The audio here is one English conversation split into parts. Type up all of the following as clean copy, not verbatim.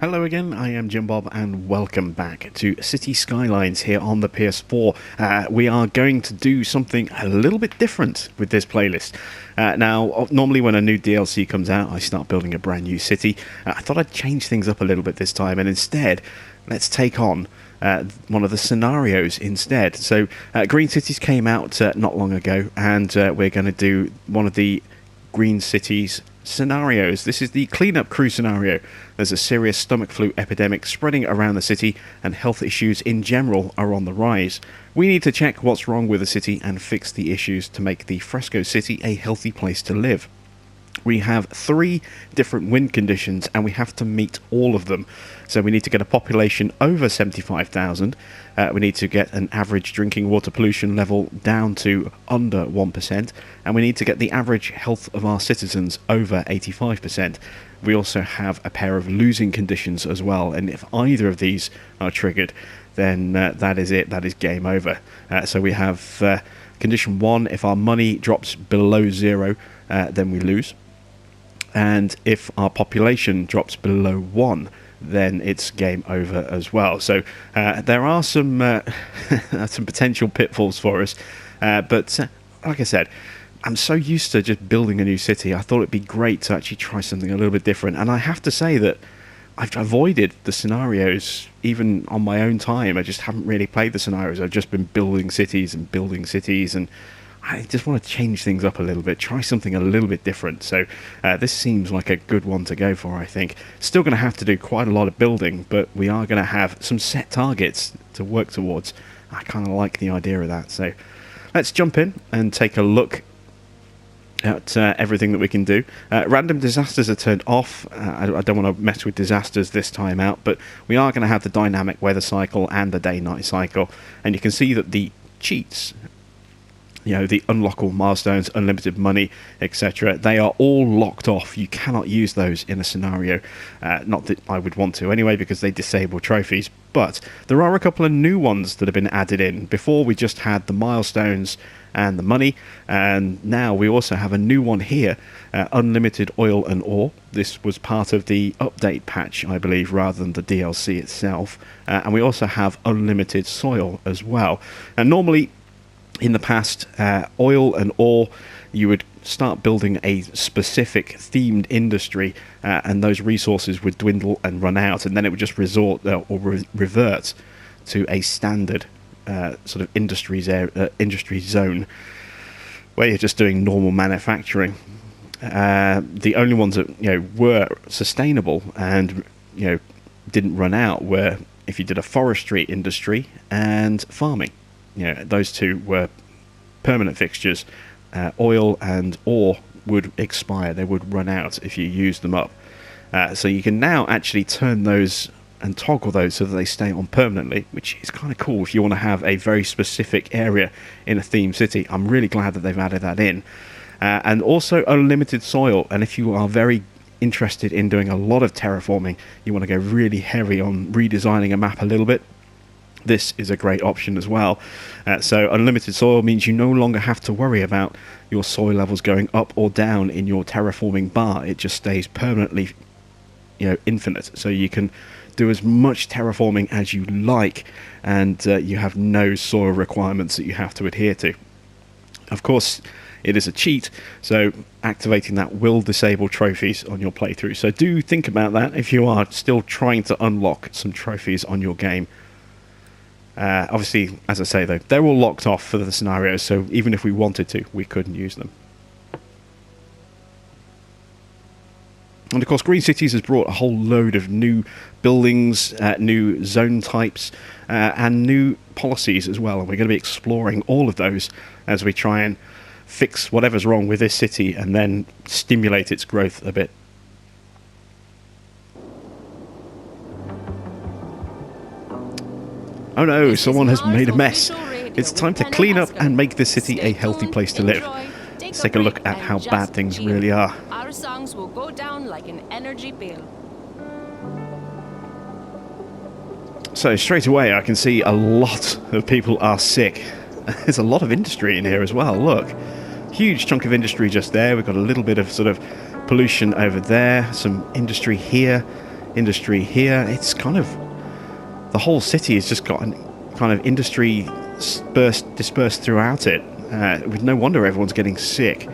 Hello again, I am Jim Bob and welcome back to City Skylines here on the PS4. We are going to do something a little bit different with this playlist. Now, normally when a new DLC comes out, I start building a brand new city. I thought I'd change things up a little bit this time, and instead, let's take on one of the scenarios instead. So, Green Cities came out not long ago, and we're going to do one of the Green Cities scenarios. This is the cleanup crew scenario. There's a serious stomach flu epidemic spreading around the city, and health issues in general are on the rise. We need to check what's wrong with the city and fix the issues to make the Fresco City a healthy place to live. We have 3 different wind conditions and we have to meet all of them. So we need to get a population over 75,000. We need to get an average drinking water pollution level down to under 1%. And we need to get the average health of our citizens over 85%. We also have a pair of losing conditions as well. And if either of these are triggered, then that is it. That is game over. So we have condition 1, if our money drops below 0, then we lose. And if our population drops below 1, then it's game over as well. So there are some some potential pitfalls for us. But like I said, I'm so used to just building a new city. I thought it'd be great to actually try something a little bit different. And I have to say that I've avoided the scenarios even on my own time. I just haven't really played the scenarios. I've just been building cities, and I just want to change things up a little bit, try something a little bit different. So this seems like a good one to go for, I think. Still going to have to do quite a lot of building, but we are going to have some set targets to work towards. I kind of like the idea of that. So let's jump in and take a look at everything that we can do. Random disasters are turned off. I don't want to mess with disasters this time out, but we are going to have the dynamic weather cycle and the day-night cycle. And you can see that the cheats, you know, the unlockable milestones, unlimited money, etc., they are all locked off. You cannot use those in a scenario. Not that I would want to anyway, because they disable trophies. But there are a couple of new ones that have been added in. Before, we just had the milestones and the money, and now we also have a new one here, unlimited oil and ore. This was part of the update patch, I believe, rather than the DLC itself. And we also have unlimited soil as well. And normally, in the past, oil and ore, you would start building a specific themed industry, and those resources would dwindle and run out, and then it would just revert to a standard sort of industry zone where you're just doing normal manufacturing. The only ones that were sustainable and didn't run out were if you did a forestry industry and farming. Those two were permanent fixtures. Oil and ore would expire. They would run out if you used them up. So you can now actually turn those and toggle those so that they stay on permanently, which is kind of cool if you want to have a very specific area in a theme city. I'm really glad that they've added that in. And also unlimited soil. And if you are very interested in doing a lot of terraforming, you want to go really heavy on redesigning a map a little bit, this is a great option as well. So unlimited soil means you no longer have to worry about your soil levels going up or down in your terraforming bar. It just stays permanently infinite. So you can do as much terraforming as you like, and you have no soil requirements that you have to adhere to. Of course, it is a cheat, so activating that will disable trophies on your playthrough. So do think about that if you are still trying to unlock some trophies on your game. Obviously, as I say though, they're all locked off for the scenarios, so even if we wanted to, we couldn't use them. And of course, Green Cities has brought a whole load of new buildings, new zone types, and new policies as well. And we're going to be exploring all of those as we try and fix whatever's wrong with this city and then stimulate its growth a bit. Oh no, someone has made a mess. It's time to clean up and make this city a healthy place to live. Let's take a look at how bad things really are. Our songs will go down like an energy bill. So straight away I can see a lot of people are sick. There's a lot of industry in here as well, look. Huge chunk of industry just there. We've got a little bit of sort of pollution over there, some industry here. industry here. It's kind of... the whole city has just got kind of industry dispersed throughout it. With no wonder everyone's getting sick.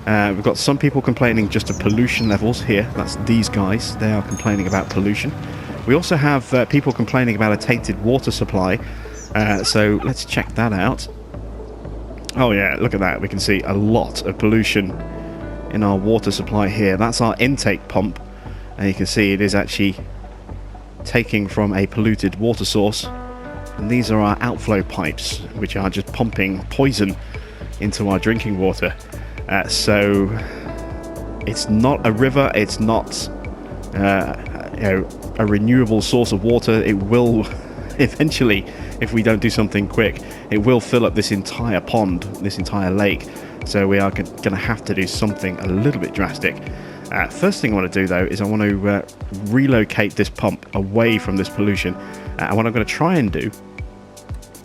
We've got some people complaining just of pollution levels here. That's these guys. They are complaining about pollution. We also have people complaining about a tainted water supply. So let's check that out. Oh yeah, look at that. We can see a lot of pollution in our water supply here. That's our intake pump. And you can see it is actually taking from a polluted water source. And these are our outflow pipes, which are just pumping poison into our drinking water. So it's not a river, it's not a renewable source of water. It will eventually, if we don't do something quick, it will fill up this entire pond, this entire lake. So we are going to have to do something a little bit drastic. First thing I want to do though is I want to relocate this pump away from this pollution. And what I'm going to try and do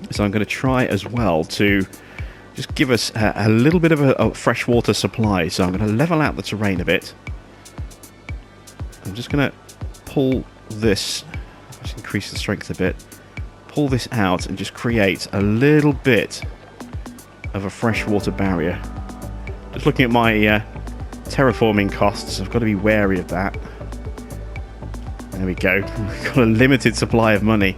is I'm going to try as well to just give us a little bit of a freshwater supply. So I'm going to level out the terrain a bit. I'm just going to pull this, just increase the strength a bit, pull this out and just create a little bit of a freshwater barrier. Just looking at my terraforming costs, I've got to be wary of that. There we go. We've got a limited supply of money.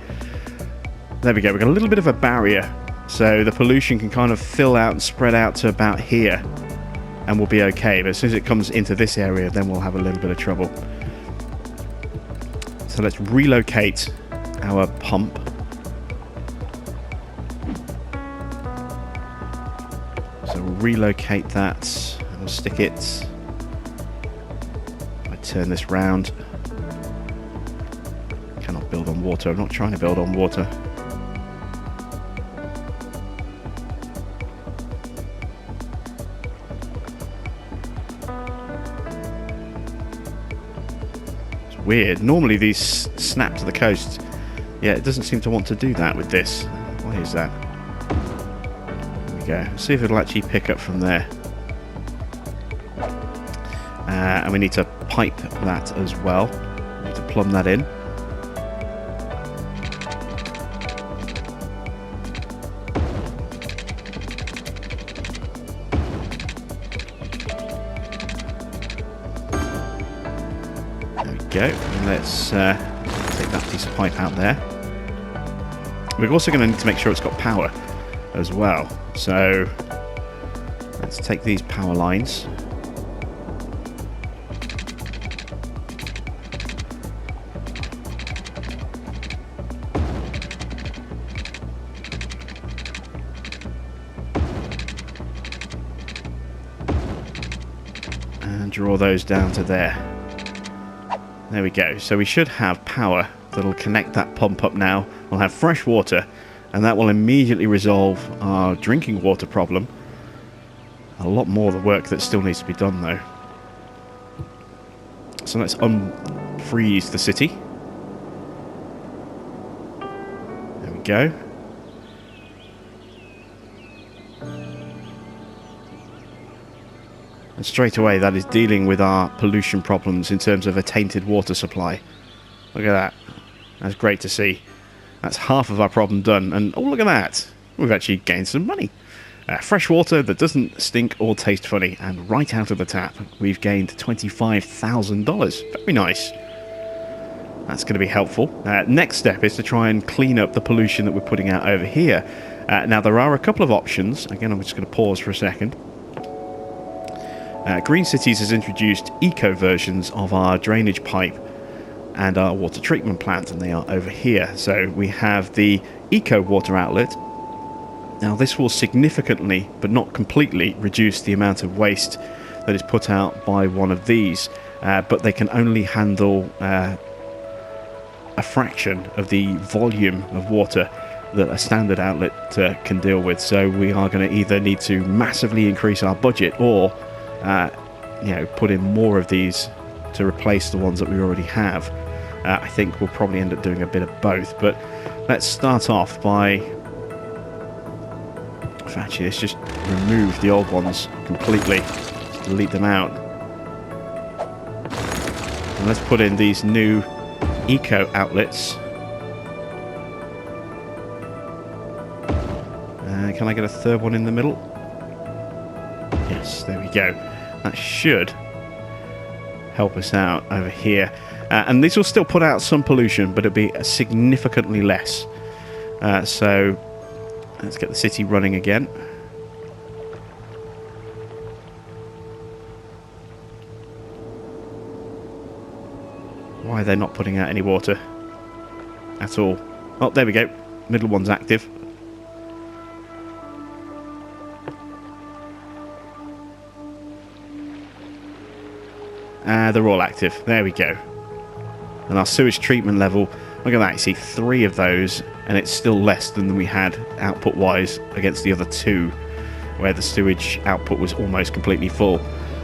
There we go. We've got a little bit of a barrier, so the pollution can kind of fill out and spread out to about here, and we'll be okay. But as soon as it comes into this area, then we'll have a little bit of trouble. So let's relocate our pump. So we'll relocate that, and we'll stick it. I turn this round. Cannot build on water. I'm not trying to build on water. Weird. Normally these snap to the coast. Yeah, it doesn't seem to want to do that with this. Why is that? There we go. See if it'll actually pick up from there. And we need to pipe that as well. We need to plumb that in. Go. And let's take that piece of pipe out there. We're also going to need to make sure it's got power as well. So let's take these power lines. And draw those down to there. There we go. So we should have power that'll connect that pump up now. We'll have fresh water, and that will immediately resolve our drinking water problem. A lot more of the work that still needs to be done, though. So let's unfreeze the city. There we go. And straight away, that is dealing with our pollution problems in terms of a tainted water supply. Look at that. That's great to see. That's half of our problem done. And oh, look at that. We've actually gained some money. Fresh water that doesn't stink or taste funny. And right out of the tap, we've gained $25,000. Very nice. That's going to be helpful. Next step is to try and clean up the pollution that we're putting out over here. Now, there are a couple of options. Again, I'm just going to pause for a second. Green Cities has introduced eco versions of our drainage pipe and our water treatment plant, and they are over here. So we have the eco water outlet. Now this will significantly, but not completely, reduce the amount of waste that is put out by one of these, but they can only handle a fraction of the volume of water that a standard outlet can deal with. So we are going to either need to massively increase our budget or put in more of these to replace the ones that we already have. I think we'll probably end up doing a bit of both, but let's start off by... Actually, let's just remove the old ones completely. Just delete them out. And let's put in these new eco outlets. Can I get a third one in the middle? Yes, there we go. That should help us out over here. And these will still put out some pollution, but it'll be significantly less. So let's get the city running again. Why are they not putting out any water at all? Oh, there we go. Middle one's active. They're all active. There we go. And our sewage treatment level, look at that, you see 3 of those, and it's still less than we had output-wise against the other 2, where the sewage output was almost completely full.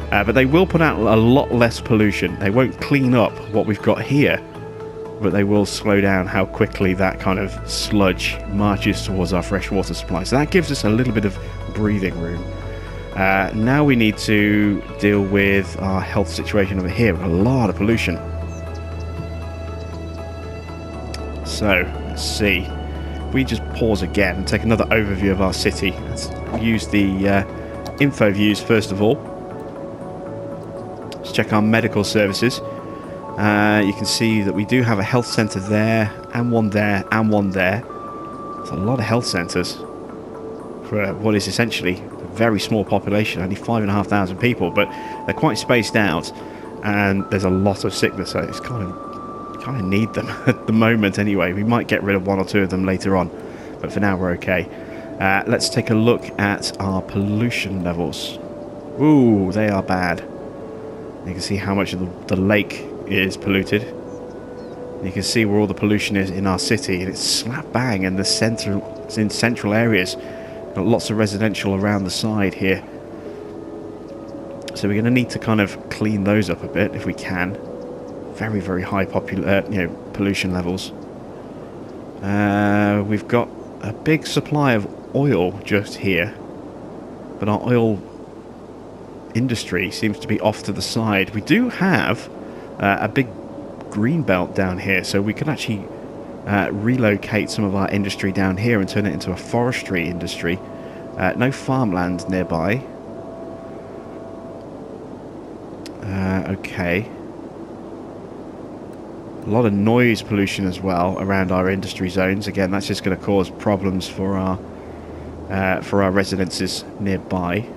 But they will put out a lot less pollution. They won't clean up what we've got here, but they will slow down how quickly that kind of sludge marches towards our fresh water supply. So that gives us a little bit of breathing room. Now we need to deal with our health situation over here with a lot of pollution. So, let's see. If we just pause again and take another overview of our city. Let's use the info views first of all. Let's check our medical services. You can see that we do have a health centre there, and one there, and one there. There's a lot of health centres for what is essentially a very small population, only 5,500 people, but they're quite spaced out, and there's a lot of sickness, so it's kind of need them at the moment anyway. We might get rid of 1 or 2 of them later on, but for now we're okay. Let's take a look at our pollution levels. Ooh, they are bad. You can see how much of the lake is polluted. You can see where all the pollution is in our city, and it's slap bang in the central areas. Got lots of residential around the side here, so we're going to need to kind of clean those up a bit if we can. Very, very high pollution levels. We've got a big supply of oil just here, but our oil industry seems to be off to the side. We do have a big green belt down here, so we could actually relocate some of our industry down here and turn it into a forestry industry. No farmland nearby. Okay. A lot of noise pollution as well around our industry zones. Again, that's just going to cause problems for our residences nearby.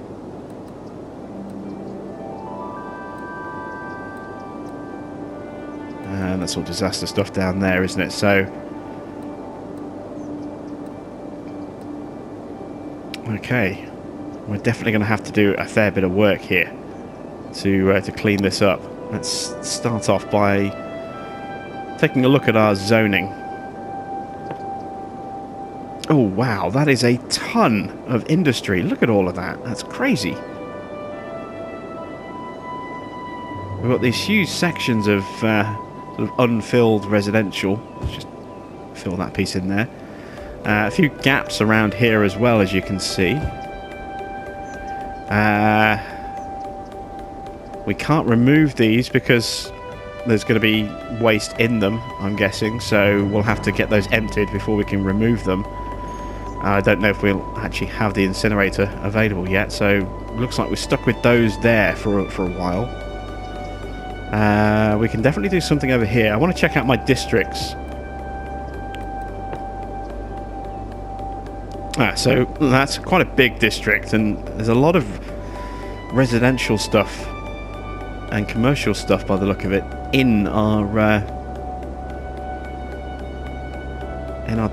And that's all disaster stuff down there, isn't it? So, okay, we're definitely going to have to do a fair bit of work here to clean this up. Let's start off by taking a look at our zoning. Oh wow, that is a ton of industry. Look at all of that. That's crazy. We've got these huge sections of sort of unfilled residential. Let's just fill that piece in there. A few gaps around here as well, as you can see. We can't remove these because there's going to be waste in them, I'm guessing, so we'll have to get those emptied before we can remove them. I don't know if we'll actually have the incinerator available yet, so it looks like we're stuck with those there for a while. We can definitely do something over here. I want to check out my districts. So that's quite a big district, and there's a lot of residential stuff and commercial stuff by the look of it in our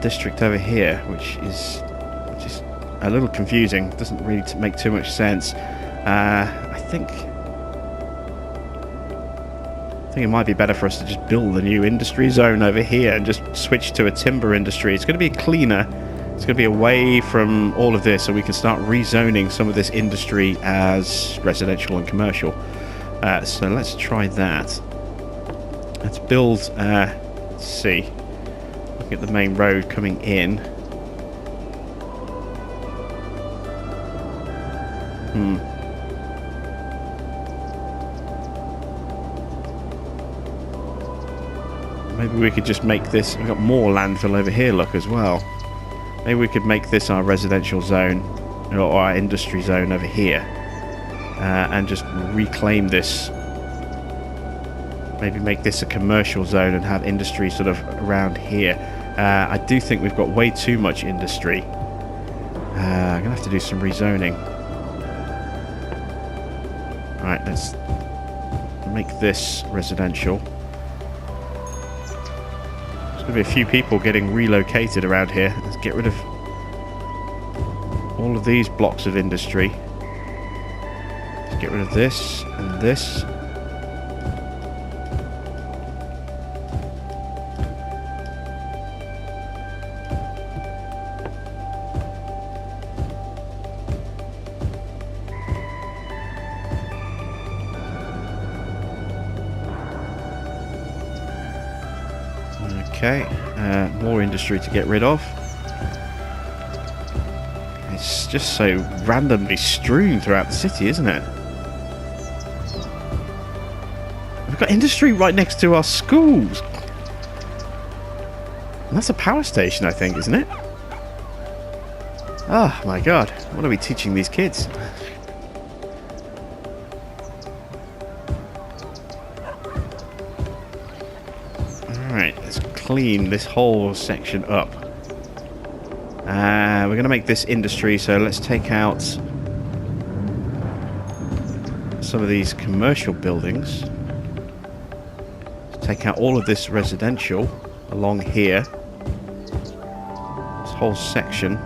district over here, which is a little confusing. Doesn't really make too much sense. I think it might be better for us to just build a new industry zone over here and just switch to a timber industry. It's going to be cleaner. It's going to be away from all of this, so we can start rezoning some of this industry as residential and commercial. So let's try that. Let's build, let's see, look at the main road coming in. Maybe we could just make this... We've got more landfill over here, look, as well. Maybe we could make this our residential zone, or our industry zone over here. And just reclaim this. Maybe make this a commercial zone and have industry sort of around here. I do think we've got way too much industry. I'm going to have to do some rezoning. Alright, let's make this residential. There's going to be a few people getting relocated around here. Let's get rid of all of these blocks of industry. Let's get rid of this and this. Okay, more industry to get rid of. It's just so randomly strewn throughout the city, isn't it? We've got industry right next to our schools. And that's a power station, I think, isn't it? Oh my god, what are we teaching these kids? Alright, let's clean this whole section up. We're going to make this industry, so let's take out some of these commercial buildings. Let's take out all of this residential along here. This whole section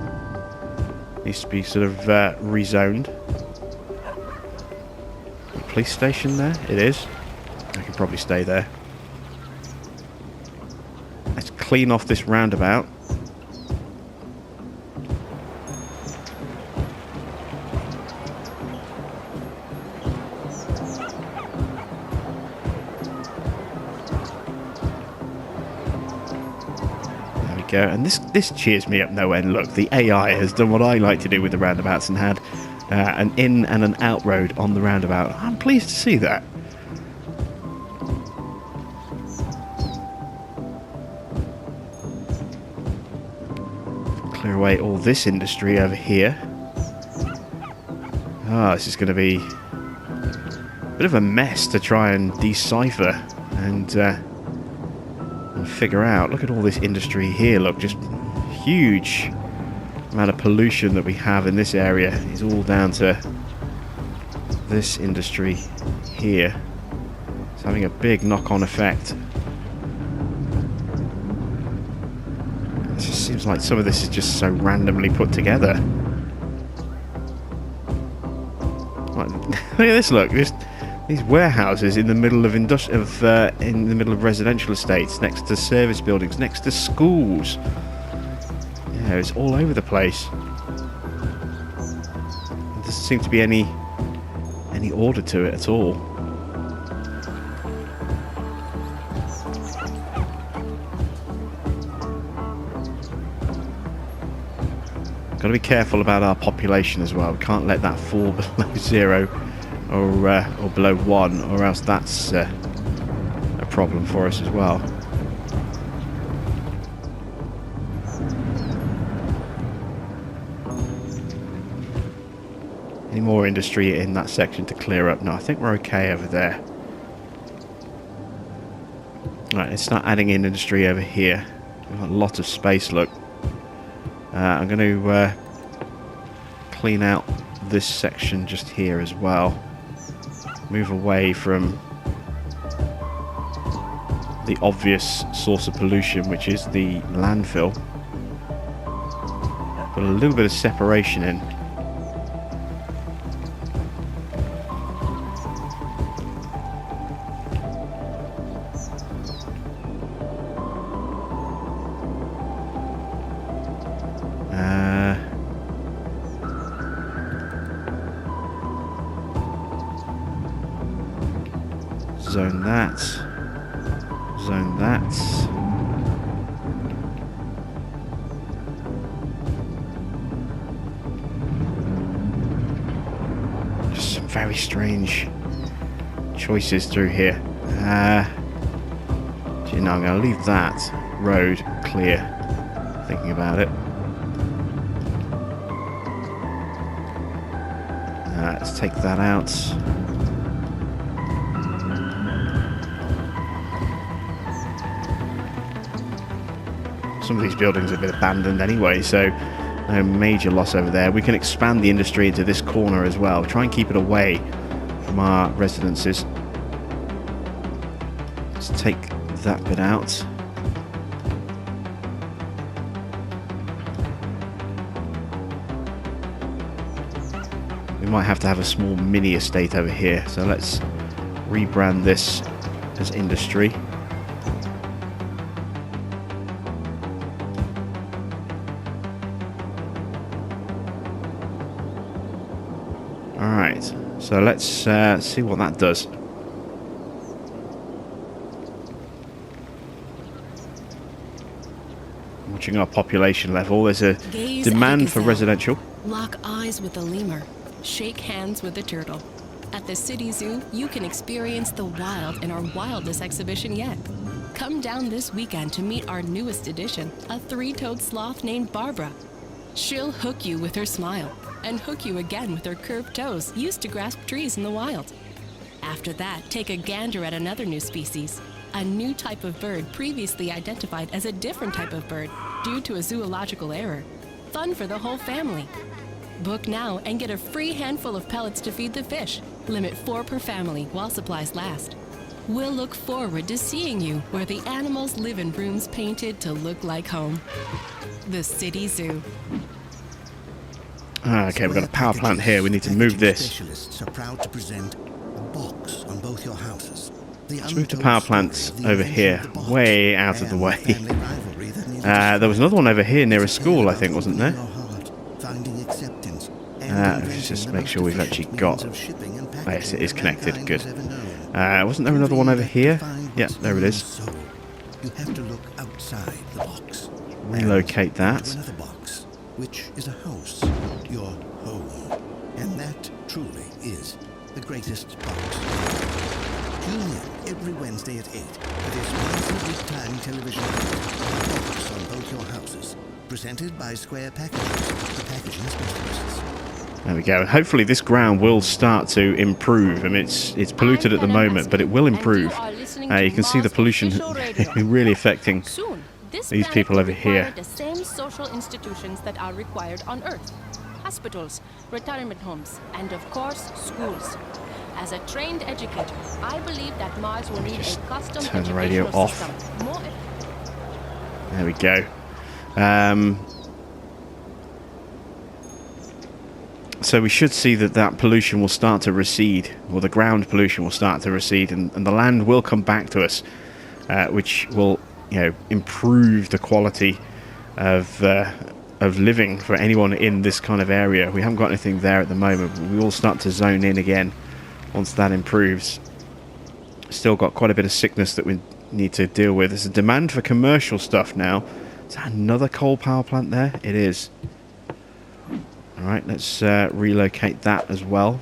needs to be sort of rezoned. The police station there? It is. I can probably stay there. Let's clean off this roundabout. There we go. And this cheers me up no end. Look, the AI has done what I like to do with the roundabouts and had an in and an out road on the roundabout. I'm pleased to see that. Clear away all this industry over here. Ah, this is going to be a bit of a mess to try and decipher and figure out. Look at all this industry here. Look, just huge amount of pollution that we have in this area is all down to this industry here. It's having a big knock-on effect. It just seems like some of this is just so randomly put together. Look at this! Look, these warehouses in the middle of in the middle of residential estates, next to service buildings, next to schools. Yeah, it's all over the place. There doesn't seem to be any order to it at all. Got to be careful about our population as well. We can't let that fall below 0 or below 1, or else that's a problem for us as well. Any more industry in that section to clear up? No, I think we're okay over there. Right, let's start adding in industry over here. We've got a lot of space, look. I'm going to clean out this section just here as well. Move away from the obvious source of pollution, which is the landfill. Put a little bit of separation in. Zone that. Zone that. Just some very strange choices through here. Actually, no, I'm going to leave that road clear. Thinking about it. Let's take that out. Some of these buildings have been abandoned anyway, so no major loss over there. We can expand the industry into this corner as well. Try and keep it away from our residences. Let's take that bit out. We might have to have a small mini estate over here, so let's rebrand this as industry. Alright, so let's see what that does. Watching our population level, there's a demand for residential. Lock eyes with the lemur. Shake hands with the turtle. At the City Zoo, you can experience the wild in our wildest exhibition yet. Come down this weekend to meet our newest addition, a three-toed sloth named Barbara. She'll hook you with her smile, and hook you again with her curved toes used to grasp trees in the wild. After that, take a gander at another new species, a new type of bird previously identified as a different type of bird due to a zoological error. Fun for the whole family. Book now and get a free handful of pellets to feed the fish. Limit 4 per family while supplies last. We'll look forward to seeing you where the animals live in rooms painted to look like home. The City Zoo. Okay, we've got a power plant here. We need to move this. Specialists are proud to present a box on both your houses. Let's move the power plants over here, way out of the way. There was another one over here near a school, I think, wasn't there? Let's just make sure we've actually got... Oh, yes, it is connected. Good. Wasn't there another one over here? Yeah, there it is. You have to look outside the box. Relocate that. Another box, which is a house, your home. And that truly is the greatest box. Tune in every Wednesday at 8 for this once-a-week-time television box on both your houses. Presented by Square Packages, the packaging specialists. There we go. And hopefully this ground will start to improve. I mean, it's polluted at the moment, but it will improve. You can see the pollution really affecting these people over here. The same social institutions that are required on Earth. Hospitals, retirement homes, and of course, schools. As a trained educator, I believe that Mars will need a custom turn the radio educational off. system. There we go. So we should see that pollution will start to recede, or the ground pollution will start to recede, and the land will come back to us, which will, improve the quality of living for anyone in this kind of area. We haven't got anything there at the moment, but we will start to zone in again once that improves. Still got quite a bit of sickness that we need to deal with. There's a demand for commercial stuff now. Is that another coal power plant there? It is. Alright, let's relocate that as well.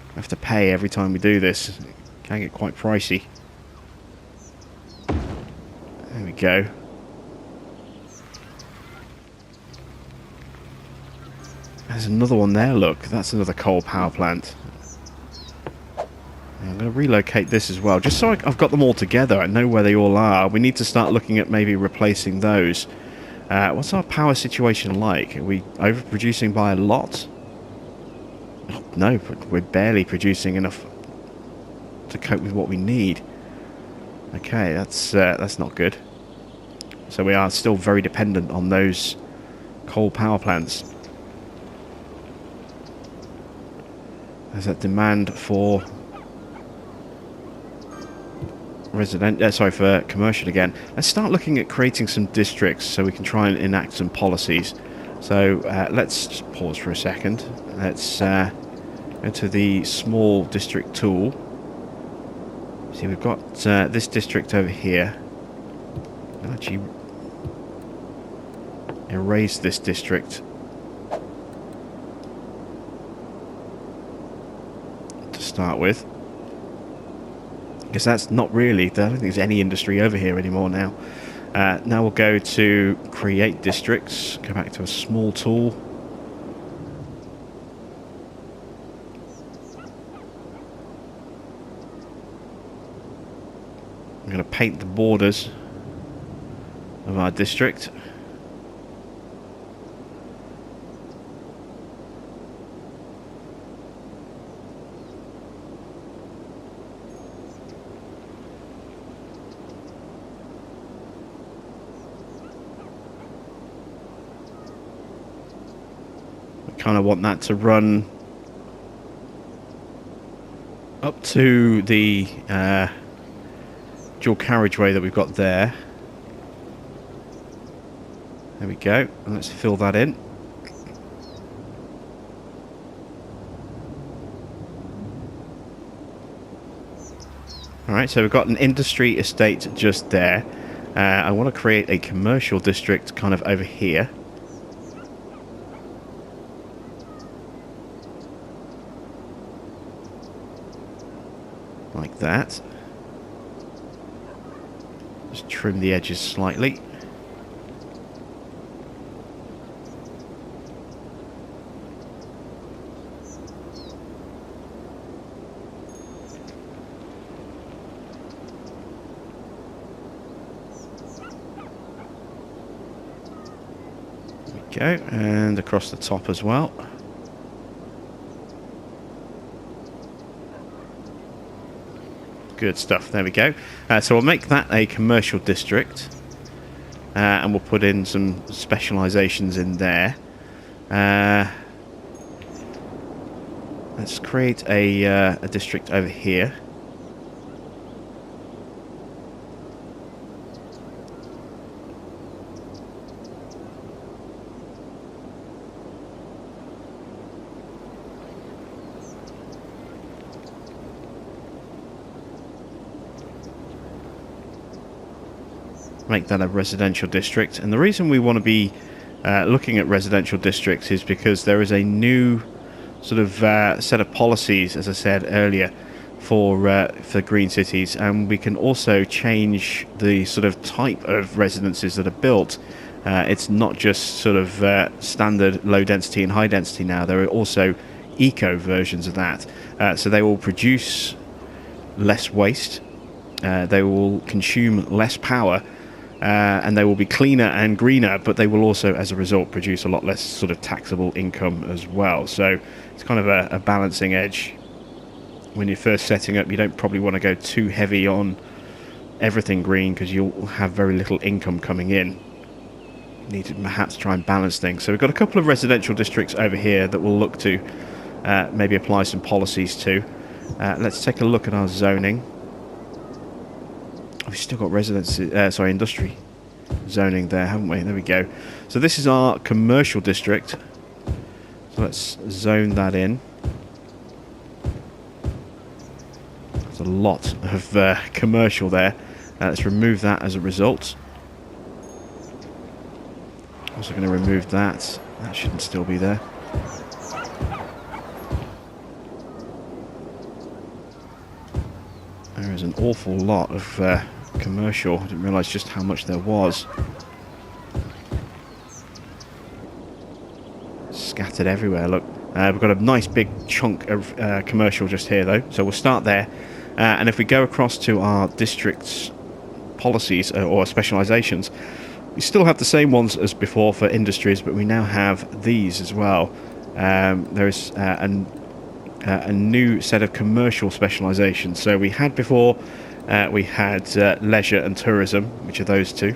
We have to pay every time we do this. It can get quite pricey. There we go. There's another one there, look. That's another coal power plant. I'm going to relocate this as well, just so I've got them all together. I know where they all are. We need to start looking at maybe replacing those. What's our power situation like? Are we overproducing by a lot? No, we're barely producing enough to cope with what we need. Okay, that's not good. So we are still very dependent on those coal power plants. There's that demand for for commercial again. Let's start looking at creating some districts so we can try and enact some policies. So let's just pause for a second. Let's go to the small district tool. See, we've got this district over here. I'll actually erase this district to start with. because that's not really, I don't think there's any industry over here anymore now. Now we'll go to create districts, go back to a small tool. I'm going to paint the borders of our district. Kind of want that to run up to the dual carriageway that we've got there. There we go, and let's fill that in. Alright, so we've got an industry estate just there. I want to create a commercial district kind of over here. Like that. Just trim the edges slightly. There we go, and across the top as well. Good stuff, there we go. So we'll make that a commercial district, and we'll put in some specializations in there. Let's create a district over here. Make that a residential district, and the reason we want to be looking at residential districts is because there is a new sort of set of policies, as I said earlier, for green cities, and we can also change the sort of type of residences that are built. It's not just sort of standard low density and high density now. There are also eco versions of that, so they will produce less waste, they will consume less power, and they will be cleaner and greener, but they will also, as a result, produce a lot less sort of taxable income as well. So it's kind of a balancing edge. When you're first setting up, you don't probably want to go too heavy on everything green, because you'll have very little income coming in. You need to perhaps try and balance things. So we've got a couple of residential districts over here that we'll look to maybe apply some policies to. Let's take a look at our zoning. We've still got industry zoning there, haven't we? There we go. So this is our commercial district. So let's zone that in. There's a lot of commercial there. Let's remove that as a result. Also going to remove that. That shouldn't still be there. There is an awful lot of commercial. I didn't realise just how much there was. Scattered everywhere, look. We've got a nice big chunk of commercial just here, though. So we'll start there. And if we go across to our district's policies or specialisations, we still have the same ones as before for industries, but we now have these as well. There is a new set of commercial specialisations. So we had before, we had leisure and tourism, which are those two.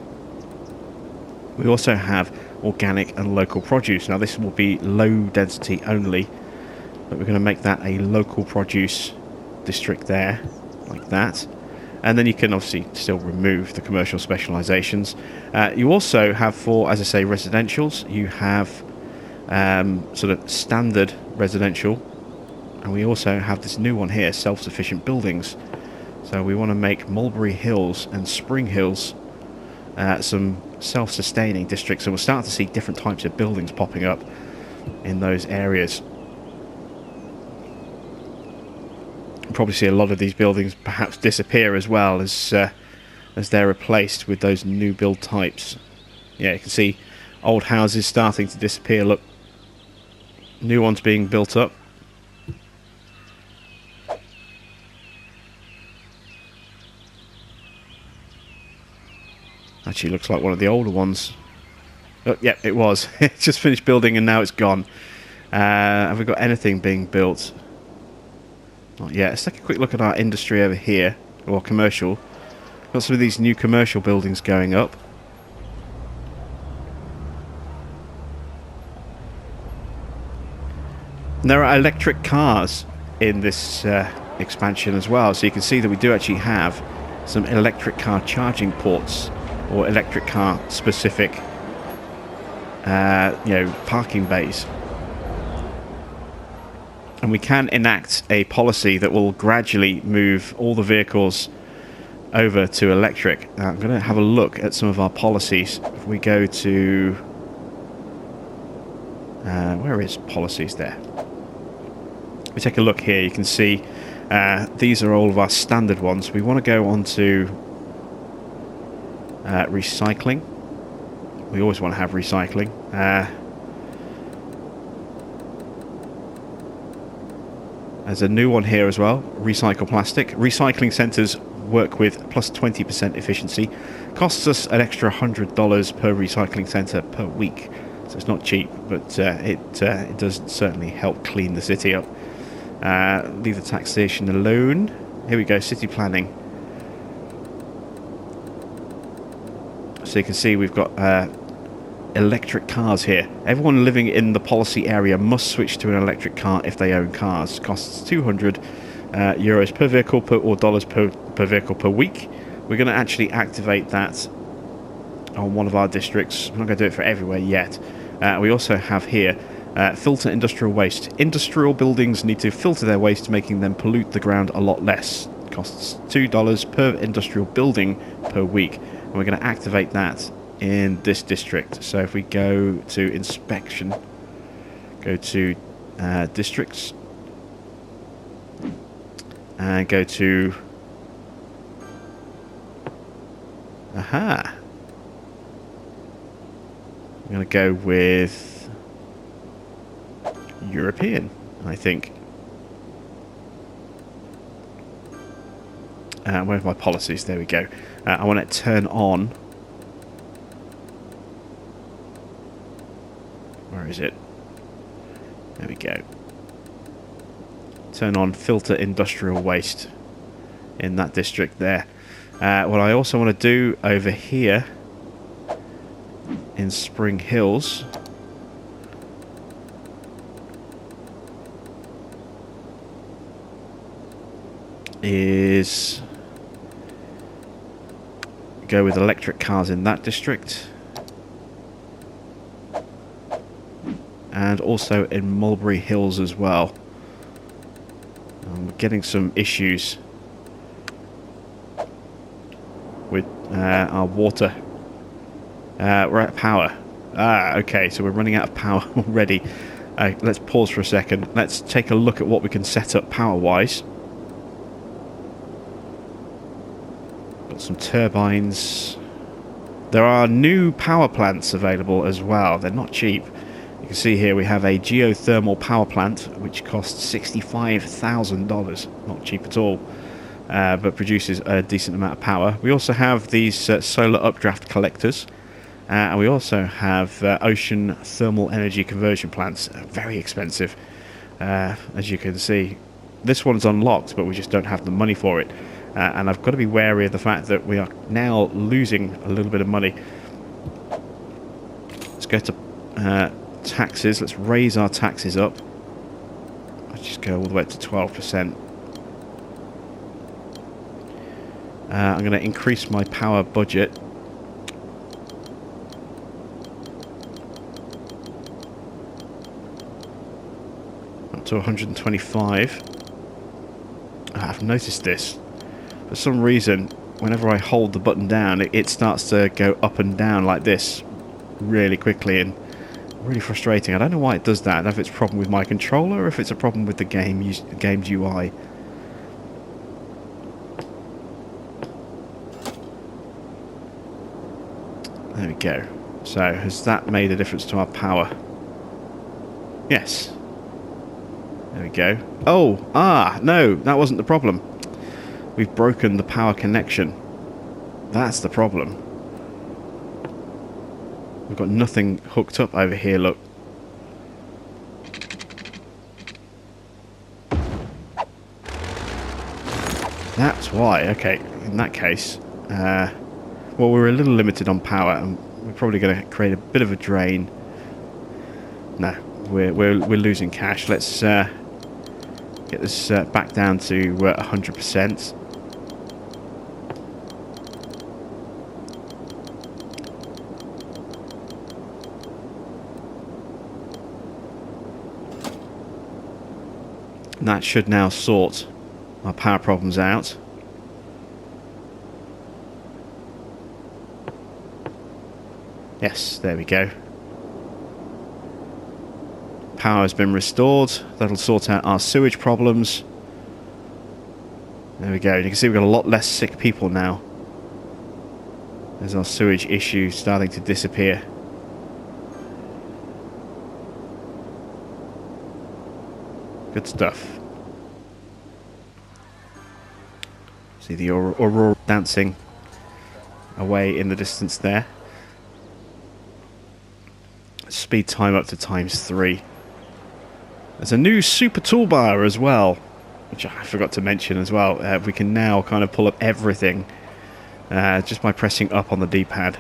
We also have organic and local produce. Now this will be low density only, but we're going to make that a local produce district there, like that. And then you can obviously still remove the commercial specialisations. You also have, for, as I say, residentials, you have sort of standard residential. And we also have this new one here, self-sufficient buildings. So we want to make Mulberry Hills and Spring Hills some self-sustaining districts. So we'll start to see different types of buildings popping up in those areas. probably see a lot of these buildings perhaps disappear as well as they're replaced with those new build types. Yeah, you can see old houses starting to disappear. Look, new ones being built up. Actually looks like one of the older ones. Oh, yeah, it was. It just finished building and now it's gone. Have we got anything being built? Not yet. Let's take a quick look at our industry over here, or commercial. Got some of these new commercial buildings going up. And there are electric cars in this expansion as well, so you can see that we do actually have some electric car charging ports, or electric car specific parking bays. And we can enact a policy that will gradually move all the vehicles over to electric. Now, I'm going to have a look at some of our policies. If we go to where is policies there? We take a look here. You can see these are all of our standard ones. We want to go on to recycling. We always want to have recycling. There's a new one here as well. Recycle plastic. Recycling centres work with plus 20% efficiency. Costs us an extra $100 per recycling centre per week. So it's not cheap, but it does certainly help clean the city up. Leave the taxation alone. Here we go, city planning. So you can see we've got electric cars here. Everyone living in the policy area must switch to an electric car if they own cars. Costs 200 euros per vehicle or dollars per vehicle per week. We're going to actually activate that on one of our districts. We're not going to do it for everywhere yet. We also have here filter industrial waste. Industrial buildings need to filter their waste, making them pollute the ground a lot less. Costs $2 per industrial building per week. And we're going to activate that in this district. So if we go to inspection, go to districts, and go to I'm going to go with European, I think. Where are my policies? There we go. I want to turn on. Where is it? There we go. Turn on filter industrial waste in that district there. What I also want to do over here in Spring Hills is go with electric cars in that district, and also in Mulberry Hills as well. I'm getting some issues with our water. We're at power. Okay, so we're running out of power already. Let's pause for a second. Let's take a look at what we can set up power-wise. Got some turbines. There are new power plants available as well. They're not cheap. You can see here we have a geothermal power plant which costs $65,000. Not cheap at all, but produces a decent amount of power. We also have these solar updraft collectors, and we also have ocean thermal energy conversion plants. Very expensive, as you can see. This one's unlocked, but we just don't have the money for it. And I've got to be wary of the fact that we are now losing a little bit of money. Let's go to taxes. Let's raise our taxes up. Let's just go all the way up to 12%. I'm going to increase my power budget. Up to 125. I've noticed this. For some reason, whenever I hold the button down, it starts to go up and down like this really quickly, and really frustrating. I don't know why it does that. I don't know if it's a problem with my controller or if it's a problem with the game's UI. There we go. So, has that made a difference to our power? Yes. There we go. Oh, no, that wasn't the problem. We've broken the power connection. That's the problem. We've got nothing hooked up over here, look. That's why. Okay, in that case, well, we're a little limited on power, and we're probably going to create a bit of a drain. No, we're losing cash. Let's get this back down to 100%. And that should now sort our power problems out. Yes, there we go. Power has been restored. That'll sort out our sewage problems. There we go. You can see we've got a lot less sick people now. There's our sewage issue starting to disappear. Good stuff. See the aurora dancing away in the distance there. Speed time up to ×3. There's a new super toolbar as well, which I forgot to mention as well. We can now kind of pull up everything just by pressing up on the D-pad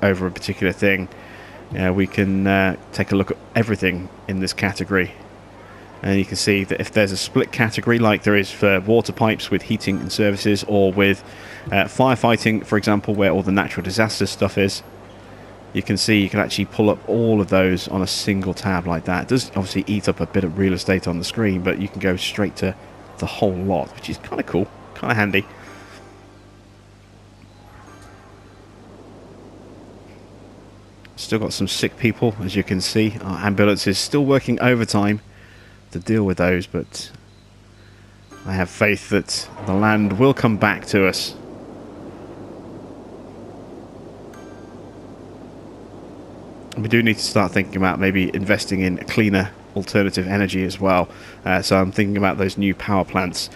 over a particular thing. We can take a look at everything in this category. And you can see that if there's a split category like there is for water pipes with heating and services, or with firefighting, for example, where all the natural disaster stuff is, you can see you can actually pull up all of those on a single tab like that. It does obviously eat up a bit of real estate on the screen, but you can go straight to the whole lot, which is kind of cool, kind of handy. Still got some sick people, as you can see. Our ambulance is still working overtime to deal with those, but I have faith that the land will come back to us. We do need to start thinking about maybe investing in cleaner alternative energy as well. So I'm thinking about those new power plants.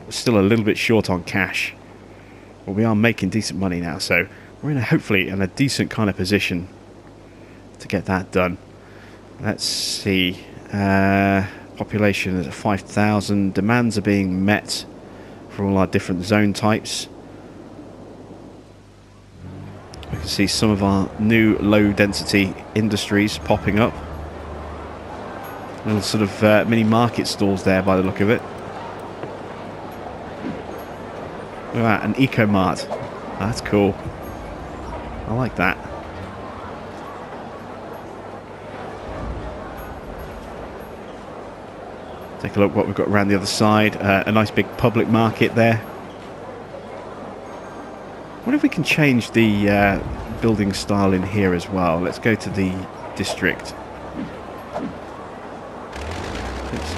Still a little bit short on cash, but we are making decent money now, so we're hopefully in a decent kind of position to get that done. Let's see. Population is at 5,000. Demands are being met for all our different zone types. We can see some of our new low density industries popping up. Little sort of mini market stalls there by the look of it. Look at that, an eco mart. That's cool. I like that. Take a look what we've got around the other side. A nice big public market there. I wonder if we can change the building style in here as well. Let's go to the district. Oops.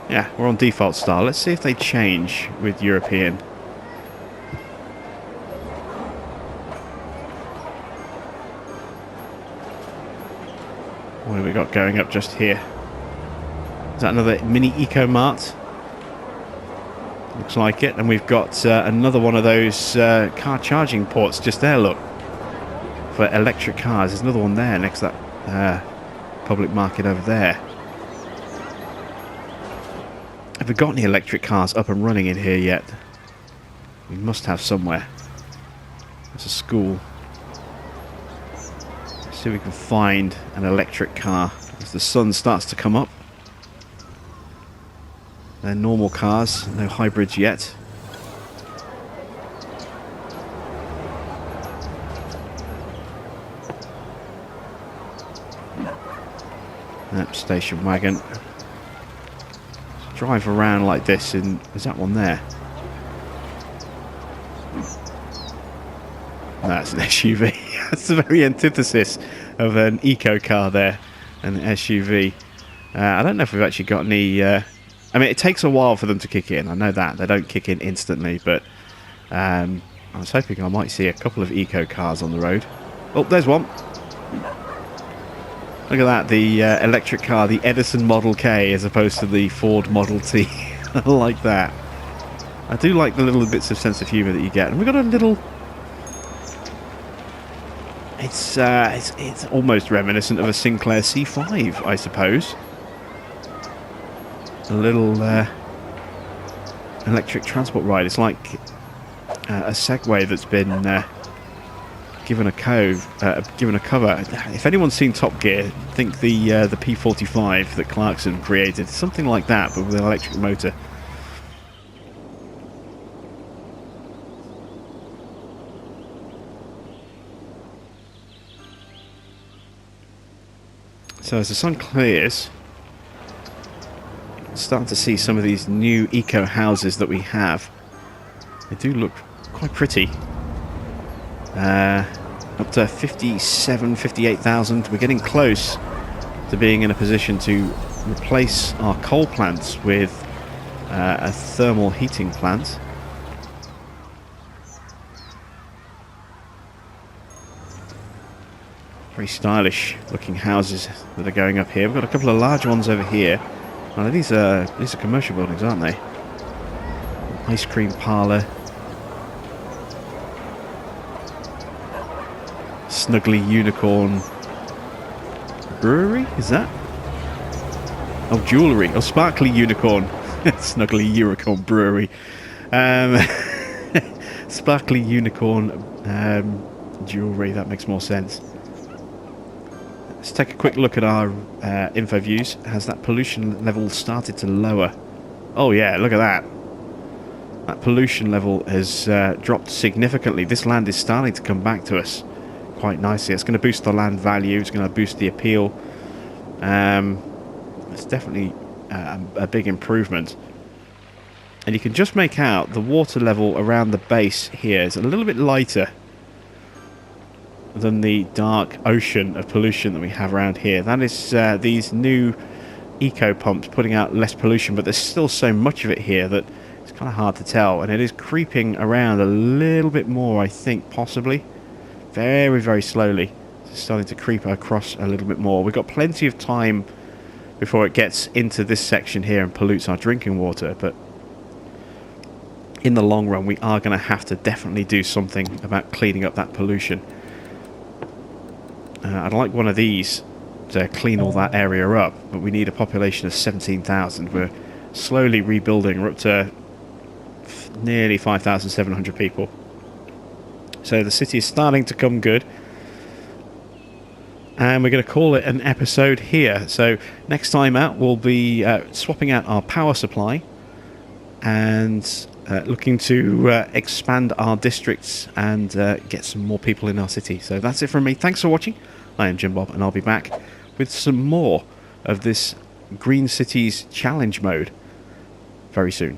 Yeah, we're on default style. Let's see if they change with European. What have we got going up just here? Is that another mini eco mart? Looks like it. And we've got another one of those car charging ports just there, look. For electric cars. There's another one there next to that public market over there. Have we got any electric cars up and running in here yet? We must have somewhere. There's a school. Let's see if we can find an electric car as the sun starts to come up. They're normal cars, no hybrids yet. Yep, station wagon. Drive around like this, and is that one there? That's an SUV. That's the very antithesis of an eco car there, an SUV. I don't know if we've actually got any I mean, it takes a while for them to kick in. I know that. They don't kick in instantly, but I was hoping I might see a couple of eco cars on the road. Oh, there's one. Look at that, the electric car, the Edison Model K as opposed to the Ford Model T. I like that. I do like the little bits of sense of humour that you get. And we've got a little... It's almost reminiscent of a Sinclair C5, I suppose. A little electric transport ride. It's like a Segway that's been given a cover. If anyone's seen Top Gear, think the P45 that Clarkson created. Something like that, but with an electric motor. So as the sun clears, starting to see some of these new eco houses that we have. They do look quite pretty. Up to 57, 58,000. We're getting close to being in a position to replace our coal plants with a thermal heating plant. Very stylish looking houses that are going up here. We've got a couple of large ones over here. Oh, these are commercial buildings, aren't they? Ice cream parlour. Snuggly Unicorn Brewery, is that? Oh, jewellery. Oh, Sparkly Unicorn. Snuggly Unicorn Brewery. Sparkly Unicorn jewellery, that makes more sense. Let's take a quick look at our info views. Has that pollution level started to lower? Oh yeah, look at that. That pollution level has dropped significantly. This land is starting to come back to us quite nicely. It's going to boost the land value. It's going to boost the appeal. It's definitely a big improvement. And you can just make out the water level around the base here is a little bit lighter than the dark ocean of pollution that we have around here. That is these new eco pumps putting out less pollution, but there's still so much of it here that it's kind of hard to tell, and it is creeping around a little bit more, I think, possibly. Very, very slowly. It's starting to creep across a little bit more. We've got plenty of time before it gets into this section here and pollutes our drinking water, but in the long run we are going to have to definitely do something about cleaning up that pollution. I'd like one of these to clean all that area up, but we need a population of 17,000. We're slowly rebuilding. We're up to nearly 5,700 people. So the city is starting to come good. And we're going to call it an episode here. So next time out we'll be swapping out our power supply and looking to expand our districts and get some more people in our city. So that's it from me. Thanks for watching. I am Jim Bob, and I'll be back with some more of this Green Cities challenge mode very soon.